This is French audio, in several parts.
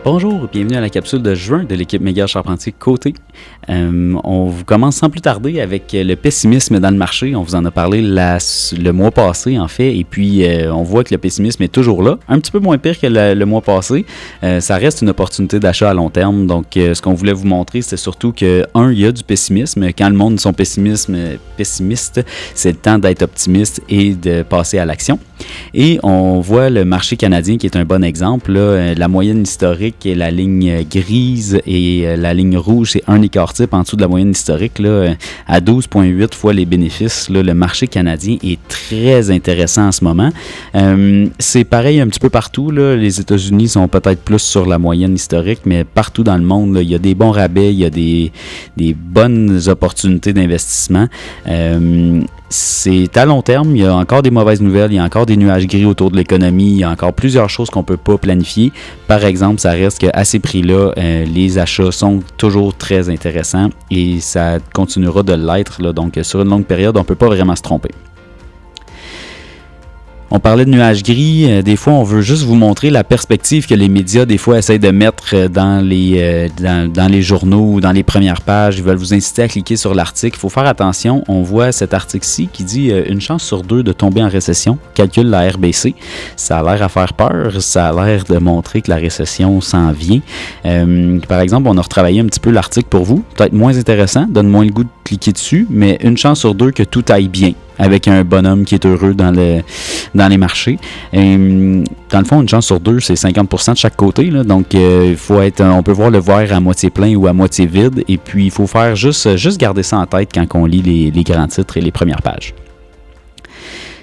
Bonjour, bienvenue à la capsule de juin de l'équipe Méga Charpentier Côté. On vous commence sans plus tarder avec le pessimisme dans le marché. On vous en a parlé le mois passé en fait, et puis on voit que le pessimisme est toujours là, un petit peu moins pire que le mois passé. Ça reste une opportunité d'achat à long terme, donc ce qu'on voulait vous montrer, c'est surtout que, il y a du pessimisme. Quand le monde sont pessimiste, c'est le temps d'être optimiste et de passer à l'action. Et on voit le marché canadien qui est un bon exemple. Là, la moyenne historique est la ligne grise et la ligne rouge, c'est un écart type en dessous de la moyenne historique. Là, à 12,8 fois les bénéfices, là, le marché canadien est très intéressant en ce moment. C'est pareil un petit peu partout. Là. Les États-Unis sont peut-être plus sur la moyenne historique, mais partout dans le monde, là, il y a des bons rabais, il y a des bonnes opportunités d'investissement. C'est à long terme, il y a encore des mauvaises nouvelles, il y a encore des nuages gris autour de l'économie, il y a encore plusieurs choses qu'on ne peut pas planifier. Par exemple, ça reste qu'à ces prix-là, les achats sont toujours très intéressants et ça continuera de l'être. Là, donc, sur une longue période, on ne peut pas vraiment se tromper. On parlait de nuages gris. Des fois, on veut juste vous montrer la perspective que les médias, des fois, essayent de mettre dans les journaux ou dans les premières pages. Ils veulent vous inciter à cliquer sur l'article. Il faut faire attention. On voit cet article-ci qui dit une chance sur 2 de tomber en récession. Calcule la RBC. Ça a l'air à faire peur. Ça a l'air de montrer que la récession s'en vient. Par exemple, on a retravaillé un petit peu l'article pour vous. Peut-être moins intéressant, donne moins le goût de cliquer dessus, mais une chance sur 2 que tout aille bien, avec un bonhomme qui est heureux dans les marchés. Dans le fond, une chance sur 2, c'est 50% de chaque côté. Là, donc, on peut voir le verre à moitié plein ou à moitié vide. Et puis, il faut faire juste garder ça en tête quand on lit les grands titres et les premières pages.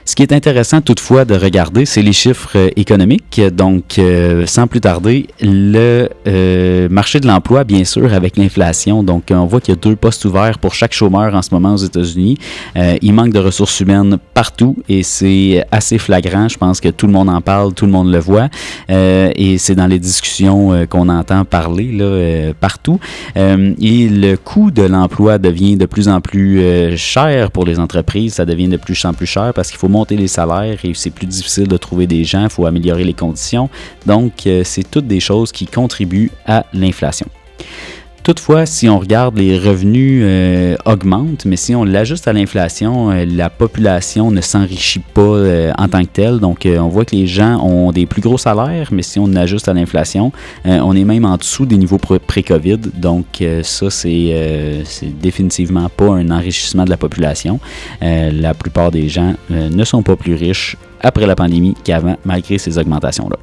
Ce qui est intéressant toutefois de regarder, c'est les chiffres économiques. Donc, sans plus tarder, le marché de l'emploi, bien sûr, avec l'inflation. Donc, on voit qu'il y a 2 postes ouverts pour chaque chômeur en ce moment aux États-Unis. Il manque de ressources humaines partout et c'est assez flagrant. Je pense que tout le monde en parle, tout le monde le voit. Et c'est dans les discussions qu'on entend parler là, partout. Et le coût de l'emploi devient de plus en plus cher pour les entreprises. Ça devient de plus en plus cher parce qu'il faut monter les salaires et c'est plus difficile de trouver des gens, il faut améliorer les conditions. Donc, c'est toutes des choses qui contribuent à l'inflation. Toutefois, si on regarde, les revenus augmentent, mais si on l'ajuste à l'inflation, la population ne s'enrichit pas en tant que telle. Donc, on voit que les gens ont des plus gros salaires, mais si on ajuste à l'inflation, on est même en dessous des niveaux pré-COVID. Donc, ça, c'est définitivement pas un enrichissement de la population. La plupart des gens ne sont pas plus riches après la pandémie qu'avant, malgré ces augmentations-là.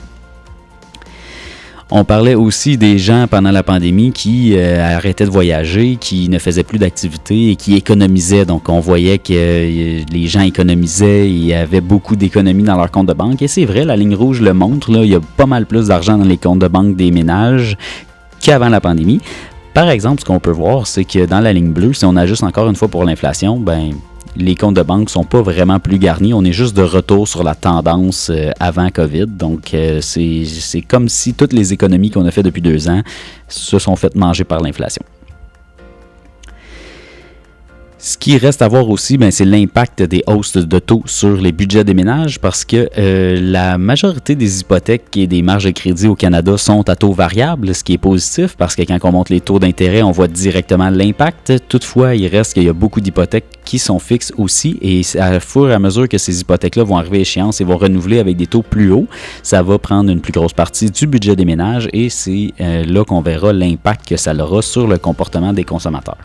On parlait aussi des gens pendant la pandémie qui arrêtaient de voyager, qui ne faisaient plus d'activités et qui économisaient. Donc, on voyait que les gens économisaient, il y avait beaucoup d'économies dans leur compte de banque. Et c'est vrai, la ligne rouge le montre, là, il y a pas mal plus d'argent dans les comptes de banque des ménages qu'avant la pandémie. Par exemple, ce qu'on peut voir, c'est que dans la ligne bleue, si on ajuste encore une fois pour l'inflation, les comptes de banque ne sont pas vraiment plus garnis. On est juste de retour sur la tendance avant COVID. Donc, c'est comme si toutes les économies qu'on a fait depuis 2 ans se sont faites manger par l'inflation. Ce qui reste à voir aussi, c'est l'impact des hausses de taux sur les budgets des ménages parce que la majorité des hypothèques et des marges de crédit au Canada sont à taux variable, ce qui est positif parce que quand on monte les taux d'intérêt, on voit directement l'impact. Toutefois, il reste qu'il y a beaucoup d'hypothèques qui sont fixes aussi et à fur et à mesure que ces hypothèques-là vont arriver à échéance et vont renouveler avec des taux plus hauts, ça va prendre une plus grosse partie du budget des ménages et c'est là qu'on verra l'impact que ça aura sur le comportement des consommateurs.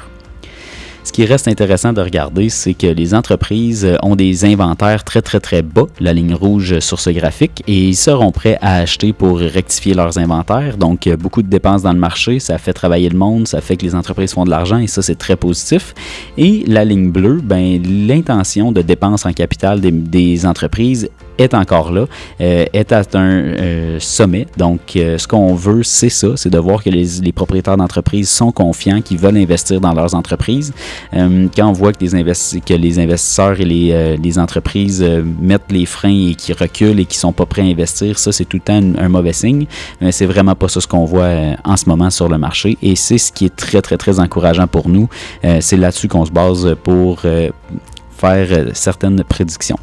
Ce qui reste intéressant de regarder, c'est que les entreprises ont des inventaires très, très, très bas, la ligne rouge sur ce graphique, et ils seront prêts à acheter pour rectifier leurs inventaires. Donc, beaucoup de dépenses dans le marché, ça fait travailler le monde, ça fait que les entreprises font de l'argent, et ça, c'est très positif. Et la ligne bleue, l'intention de dépenses en capital des entreprises est encore là, est à un sommet. Donc, ce qu'on veut, c'est ça, c'est de voir que les propriétaires d'entreprises sont confiants, qu'ils veulent investir dans leurs entreprises. Quand on voit que les investisseurs et les entreprises mettent les freins et qui reculent et qui sont pas prêts à investir, ça, c'est tout le temps un mauvais signe. C'est vraiment pas ça ce qu'on voit en ce moment sur le marché et c'est ce qui est très, très, très encourageant pour nous. C'est là-dessus qu'on se base pour faire certaines prédictions.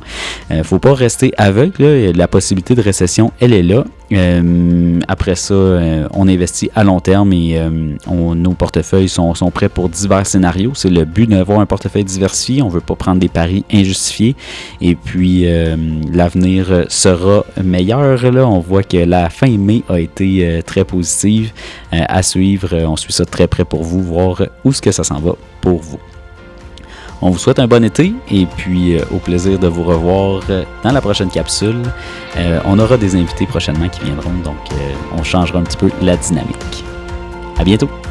Faut pas rester aveugle, là. La possibilité de récession, elle est là. Après ça, on investit à long terme et nos portefeuilles sont prêts pour divers scénarios. C'est le but d'avoir un portefeuille diversifié. On veut pas prendre des paris injustifiés. Et puis, l'avenir sera meilleur. Là. On voit que la fin mai a été très positive à suivre. On suit ça de très près pour vous, voir où est-ce que ça s'en va pour vous. On vous souhaite un bon été et puis au plaisir de vous revoir dans la prochaine capsule. On aura des invités prochainement qui viendront, donc on changera un petit peu la dynamique. À bientôt!